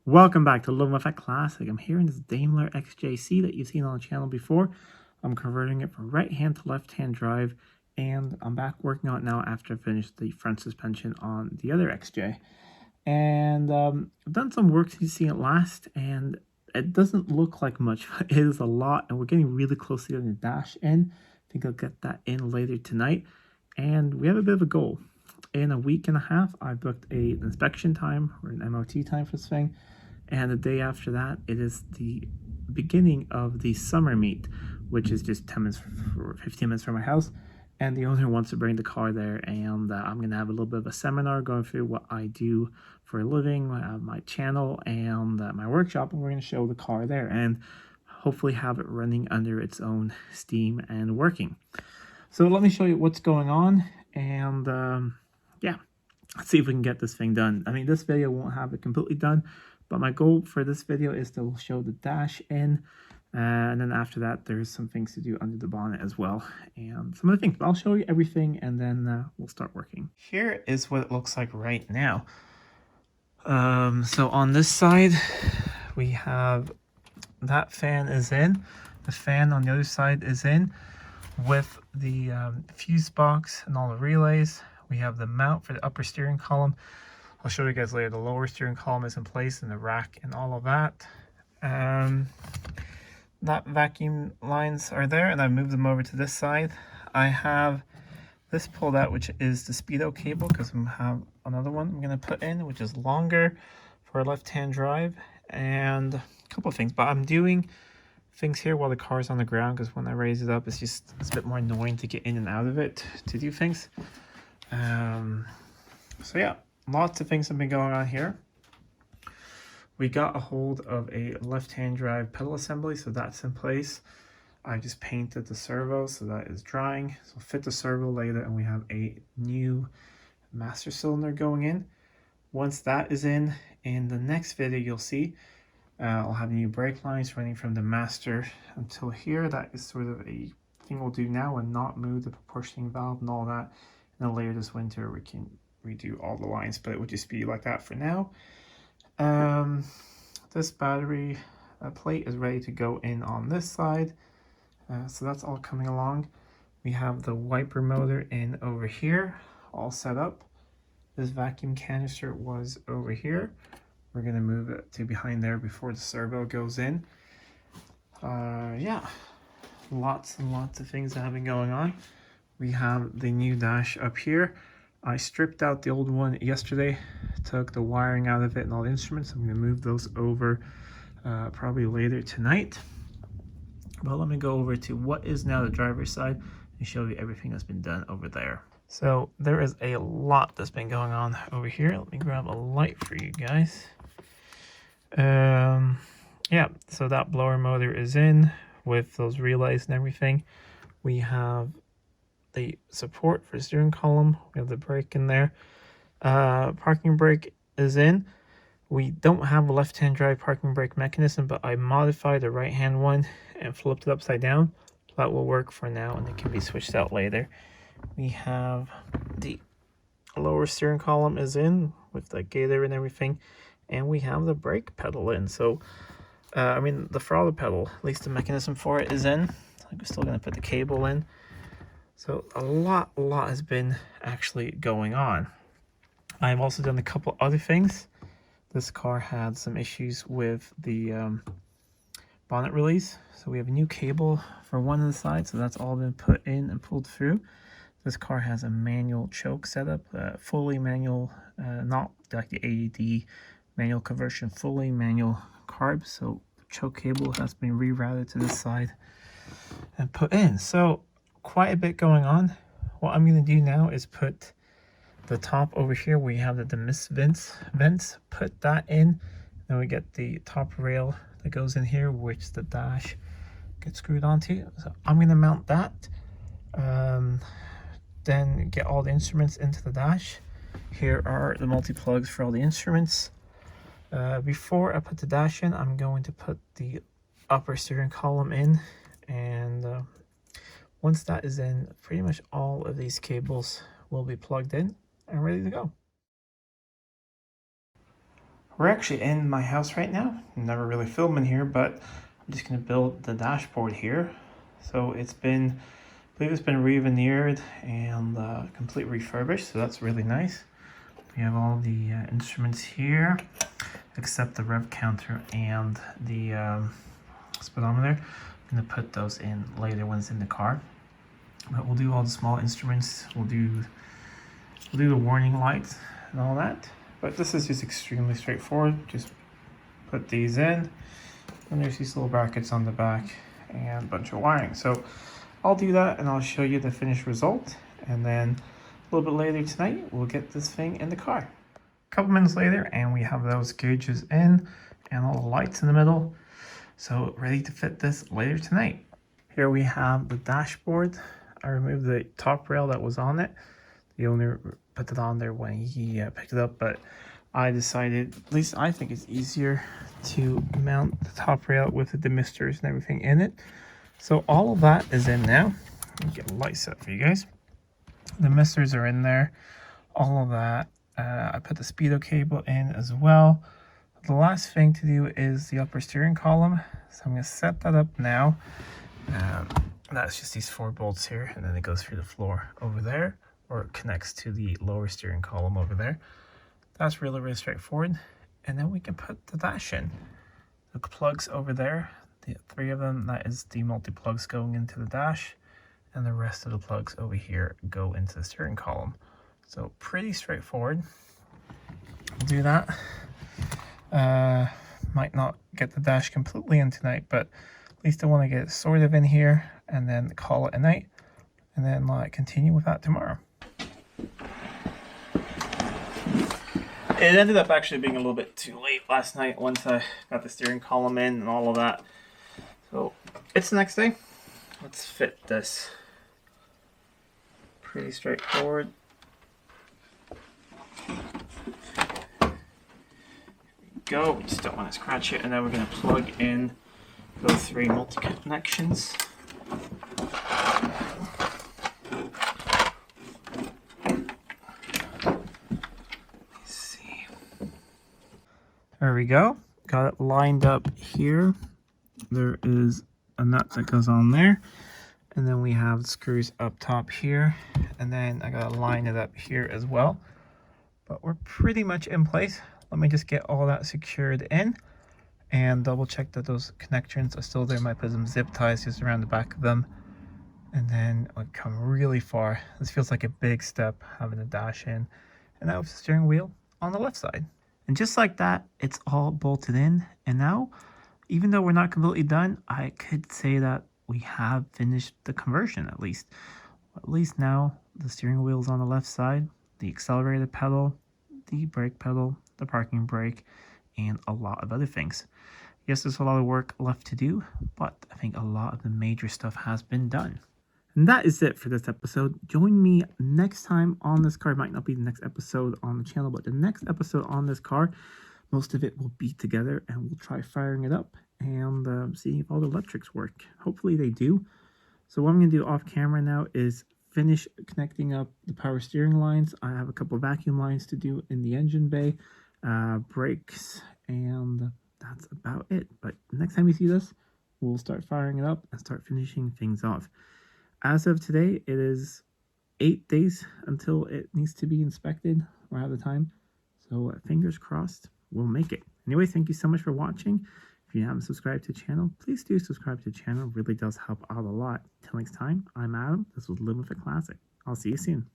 Welcome back to Living With a Classic. I'm here in this Daimler XJC that you've seen on the channel before. I'm converting it from right hand to left hand drive, and I'm back working on it now after I finished the front suspension on the other XJ. And I've done some work since you've seen it last, and it doesn't look like much, but it is a lot, and we're getting really close to getting the dash in. I think I'll get that in later tonight, and we have a bit of a goal. In a week and a half, I booked an inspection time or an MOT time for this thing. And the day after that, it is the beginning of the summer meet, which is just 10 minutes or 15 minutes from my house. And the owner wants to bring the car there, and I'm going to have a little bit of a seminar going through what I do for a living, my channel, and my workshop, and we're going to show the car there and hopefully have it running under its own steam and working. So let me show you what's going on, and yeah, let's see if we can get this thing done. I mean, this video won't have it completely done, but my goal for this video is to show the dash in, and then after that, there's some things to do under the bonnet as well, and some other things. But I'll show you everything, and then we'll start working. Here is what it looks like right now. So on this side, we have that fan is in. The fan on the other side is in with the fuse box and all the relays. We have the mount for the upper steering column. I'll show you guys later. The lower steering column is in place, and the rack and all of that. That vacuum lines are there, and I moved them over to this side. I have this pulled out, which is the speedo cable, because I have another one I'm going to put in, which is longer for a left-hand drive, and a couple of things. But I'm doing things here while the car's on the ground, because when I raise it up, it's a bit more annoying to get in and out of it to do things. So yeah, lots of things have been going on here. We got a hold of a left-hand drive pedal assembly, so that's in place. I just painted the servo, so that is drying. So I'll fit the servo later, and we have a new master cylinder going in. Once that is in the next video you'll see, I'll have new brake lines running from the master until here. That is sort of a thing we'll do now and not move the proportioning valve and all that. And then later this winter we can redo all the lines, but it would just be like that for now. This battery plate is ready to go in on this side, so that's all coming along. We have the wiper motor in over here, all set up. This vacuum canister was over here. We're going to move it to behind there before the servo goes in. Yeah, lots and lots of things that have been going on. We have the new dash up here. I stripped out the old one yesterday, took the wiring out of it and all the instruments. I'm going to move those over probably later tonight. But let me go over to what is now the driver's side and show you everything that's been done over there. So there is a lot that's been going on over here. Let me grab a light for you guys. Yeah, so that blower motor is in with those relays and everything. We have the support for steering column. We have the brake in there. Parking brake is in. We don't have a left-hand drive parking brake mechanism, but I modified the right-hand one and flipped it upside down. That will work for now, and it can be switched out later. We have the lower steering column is in with the gator and everything, and we have the brake pedal in. So I mean, the throttle pedal, at least the mechanism for it is in. I'm still going to put the cable in. So a lot has been actually going on. I've also done a couple other things. This car had some issues with the bonnet release. So we have a new cable for one of the sides. So that's all been put in and pulled through. This car has a manual choke setup, fully manual, not like the AED manual conversion, fully manual carb. So the choke cable has been rerouted to this side and put in. So quite a bit going on. What I'm going to do now is put the top over here where you have the dismiss vents, put that in. Then we get the top rail that goes in here, which the dash gets screwed onto. So I'm going to mount that. Then get all the instruments into the dash. Here are the multi-plugs for all the instruments. Before I put the dash in, I'm going to put the upper steering column in, and once that is in, pretty much all of these cables will be plugged in and ready to go. We're actually in my house right now. I'm never really filming here, but I'm just going to build the dashboard here. So I believe it's been re-veneered and complete refurbished, so that's really nice. We have all the instruments here, except the rev counter and the speedometer. I'm going to put those in later when it's in the car. But we'll do all the small instruments. We'll do the warning lights and all that. But this is just extremely straightforward. Just put these in, and there's these little brackets on the back and a bunch of wiring. So I'll do that and I'll show you the finished result. And then a little bit later tonight, we'll get this thing in the car. A couple minutes later, and we have those gauges in and all the lights in the middle. So ready to fit this later tonight. Here we have the dashboard. I removed the top rail that was on it. The owner put it on there when he picked it up, but I decided, at least I think it's easier to mount the top rail with the demisters and everything in it. So all of that is in now. Let me get a light set for you guys. The misters are in there, all of that. I put the speedo cable in as well. The last thing to do is the upper steering column. So I'm going to set that up now. That's just these 4 bolts here, and then it goes through the floor over there, or it connects to the lower steering column over there. That's really, really straightforward. And then we can put the dash in. The plugs over there, the 3 of them, that is the multi-plugs going into the dash, and the rest of the plugs over here go into the steering column. So pretty straightforward. We'll do that. Might not get the dash completely in tonight, but at least I want to get it sort of in here and then call it a night, and then continue with that tomorrow. It ended up actually being a little bit too late last night once I got the steering column in and all of that. So it's the next day. Let's fit this. Pretty straightforward. Go. We just don't want to scratch it, and then we're going to plug in those 3 multi-connections. Let's see. There we go. Got it lined up here. There is a nut that goes on there, and then we have screws up top here, and then I gotta line it up here as well. But we're pretty much in place. Let me just get all that secured in and double check that those connections are still there. Might put some zip ties just around the back of them, and then I've come really far. This feels like a big step, having the dash in, and now with the steering wheel on the left side. And just like that, it's all bolted in. And now, even though we're not completely done, I could say that we have finished the conversion at least. At least now the steering wheel is on the left side, the accelerator pedal, the brake pedal, the parking brake, and a lot of other things. Yes, there's a lot of work left to do, but I think a lot of the major stuff has been done. And that is it for this episode. Join me next time on this car. It might not be the next episode on the channel, but the next episode on this car, most of it will be together, and we'll try firing it up and seeing if all the electrics work. Hopefully they do. So what I'm going to do off camera now is finish connecting up the power steering lines. I have a couple of vacuum lines to do in the engine bay, brakes, and that's about it. But next time you see this, we'll start firing it up and start finishing things off. As of today, it is 8 days until it needs to be inspected. We're out of time. So fingers crossed, we'll make it. Anyway, thank you so much for watching. If you haven't subscribed to the channel, please do subscribe to the channel. It really does help out a lot. Till next time, I'm Adam. This was Living with a Classic. I'll see you soon.